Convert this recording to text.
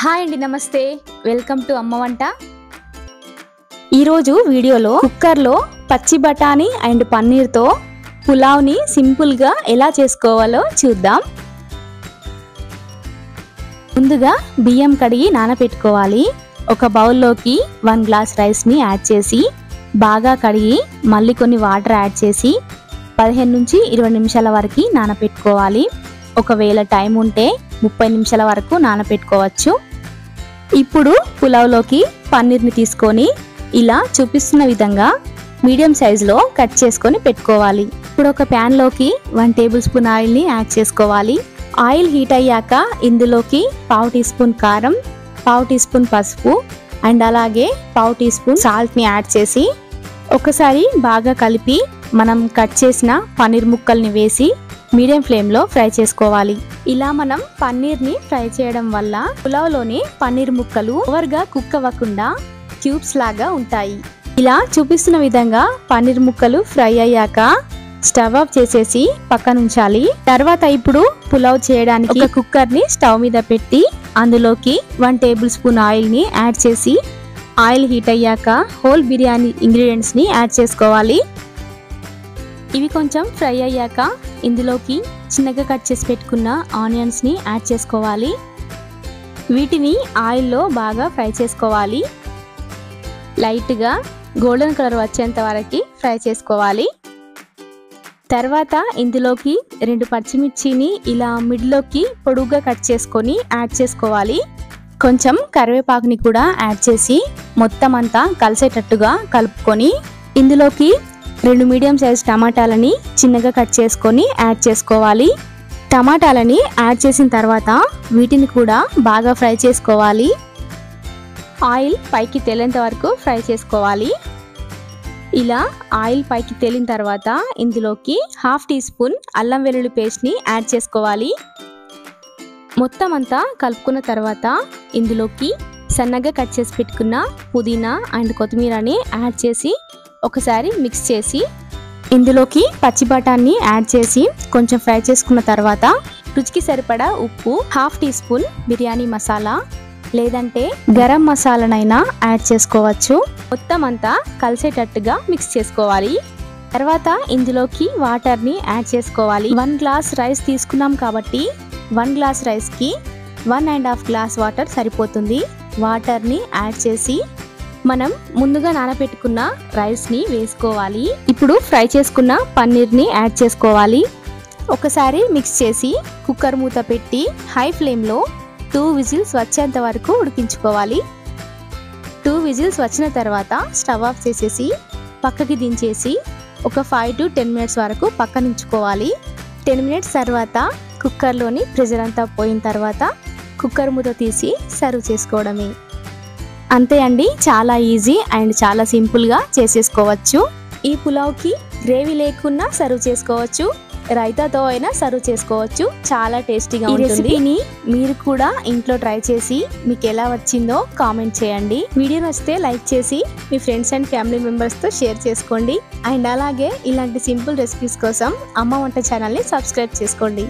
Hi అండి, నమస్తే. Welcome to అమ్మ వంట. ఈరోజు వీడియోలో కుక్కర్లో పచ్చి బఠానీ అండ్ పన్నీర్తో పులావ్ని సింపుల్గా ఎలా చేసుకోవాలో చూద్దాం. ముందుగా బియ్యం కడిగి నానబెట్టుకోవాలి. ఒక బౌల్లోకి 1 గ్లాస్ రైస్ని యాడ్ చేసి బాగా కడిగి మళ్ళీ కొన్ని వాటర్ యాడ్ చేసి 15 నుంచి 20 నిమిషాల వరకు నానబెట్టుకోవాలి. ఒకవేళ టైం ఉంటే 30 నిమిషాల వరకు నానబెట్టుకోవచ్చు. ఇప్పుడు పులావ్లోకి పన్నీర్ని తీసుకొని ఇలా చూపిస్తున్న విధంగా మీడియం సైజులో కట్ చేసుకొని పెట్టుకోవాలి. ఇప్పుడు ఒక ప్యాన్లోకి 1 టేబుల్ స్పూన్ ఆయిల్ని యాడ్ చేసుకోవాలి. ఆయిల్ హీట్ అయ్యాక ఇందులోకి 1/2 టీ స్పూన్ కారం, 1/2 టీ స్పూన్ పసుపు అండ్ అలాగే 1/2 టీ స్పూన్ సాల్ట్ని యాడ్ చేసి ఒకసారి బాగా కలిపి మనం కట్ చేసిన పన్నీర్ ముక్కల్ని వేసి మీడియం ఫ్లేమ్లో ఫ్రై చేసుకోవాలి. ఇలా మనం పన్నీర్ని ఫ్రై చేయడం వల్ల పులావ్లోని పన్నీర్ ముక్కలు ఓవర్గా కుక్ అవ్వకుండా క్యూబ్స్ లాగా ఉంటాయి. ఇలా చూపిస్తున్న విధంగా పన్నీర్ ముక్కలు ఫ్రై అయ్యాక స్టవ్ ఆఫ్ చేసేసి పక్కన ఉంచాలి. తర్వాత ఇప్పుడు పులావ్ చేయడానికి ఒక కుక్కర్ని స్టవ్ మీద పెట్టి అందులోకి 1 టేబుల్ స్పూన్ ఆయిల్ని యాడ్ చేసి ఆయిల్ హీట్ అయ్యాక హోల్ బిర్యానీ ఇంగ్రీడియంట్స్ని యాడ్ చేసుకోవాలి. ఇవి కొంచెం ఫ్రై అయ్యాక ఇందులోకి చిన్నగా కట్ చేసి పెట్టుకున్న ఆనియన్స్ని యాడ్ చేసుకోవాలి. వీటిని ఆయిల్లో బాగా ఫ్రై చేసుకోవాలి. లైట్గా గోల్డెన్ కలర్ వచ్చేంత వరకు ఫ్రై చేసుకోవాలి. తర్వాత ఇందులోకి 2 పచ్చిమిర్చిని ఇలా మిడిల్లోకి పొడుగ్గా కట్ చేసుకొని యాడ్ చేసుకోవాలి. కొంచెం కరివేపాకుని కూడా యాడ్ చేసి మొత్తం అంతా కలిసేటట్టుగా కలుపుకొని ఇందులోకి 2 మీడియం సైజ్ టమాటాలని చిన్నగా కట్ చేసుకొని యాడ్ చేసుకోవాలి. టమాటాలని యాడ్ చేసిన తర్వాత వీటిని కూడా బాగా ఫ్రై చేసుకోవాలి. ఆయిల్ పైకి తేలేంత వరకు ఫ్రై చేసుకోవాలి. ఇలా ఆయిల్ పైకి తేలిన తర్వాత ఇందులోకి 1/2 టీ స్పూన్ అల్లం వెల్లుల్లి పేస్ట్ని యాడ్ చేసుకోవాలి. మొత్తం అంతా కలుపుకున్న తర్వాత ఇందులోకి సన్నగా కట్ చేసి పెట్టుకున్న పుదీనా అండ్ కొత్తిమీరని యాడ్ చేసి ఒకసారి మిక్స్ చేసి ఇందులోకి పచ్చి బఠానీ యాడ్ చేసి కొంచెం ఫ్రై చేసుకున్న తర్వాత రుచికి సరిపడా ఉప్పు, 1/2 టీ స్పూన్ బిర్యానీ మసాలా లేదంటే గరం మసాలానైనా యాడ్ చేసుకోవచ్చు. మొత్తం అంతా కలిసేటట్టుగా మిక్స్ చేసుకోవాలి. తర్వాత ఇందులోకి వాటర్ని యాడ్ చేసుకోవాలి. 1 గ్లాస్ రైస్ తీసుకున్నాం కాబట్టి 1 గ్లాస్ రైస్కి 1.5 గ్లాస్ వాటర్ సరిపోతుంది. వాటర్ని యాడ్ చేసి మనం ముందుగా నానబెట్టుకున్న రైస్ని వేసుకోవాలి. ఇప్పుడు ఫ్రై చేసుకున్న పన్నీర్ని యాడ్ చేసుకోవాలి. ఒకసారి మిక్స్ చేసి కుక్కర్ మూత పెట్టి హై ఫ్లేమ్లో 2 విజిల్స్ వచ్చేంత వరకు ఉడికించుకోవాలి. 2 విజిల్స్ వచ్చిన తర్వాత స్టవ్ ఆఫ్ చేసేసి పక్కకి దించేసి ఒక 5 to 10 మినిట్స్ వరకు పక్కనుంచుకోవాలి. 10 మినిట్స్ తర్వాత కుక్కర్లోని ప్రెషర్ అంతా పోయిన తర్వాత కుక్కర్ మూత తీసి సర్వ్ చేసుకోవడమే. అంతే అండి, చాలా ఈజీ అండ్ చాలా సింపుల్గా చేసేసుకోవచ్చు. ఈ పులావ్కి గ్రేవీ లేకున్నా సర్వ్ చేసుకోవచ్చు, రైతాతో అయినా సర్వ్ చేసుకోవచ్చు. చాలా టేస్టీగా ఉంటుంది. ఈ రెసిపీని మీరు కూడా ఇంట్లో ట్రై చేసి మీకు ఎలా వచ్చిందో కామెంట్ చేయండి. వీడియో నచ్చితే లైక్ చేసి మీ ఫ్రెండ్స్ అండ్ ఫ్యామిలీ మెంబర్స్తో షేర్ చేసుకోండి. అండ్ అలాగే ఇలాంటి సింపుల్ రెసిపీస్ కోసం అమ్మ వంట ఛానల్ని సబ్స్క్రైబ్ చేసుకోండి.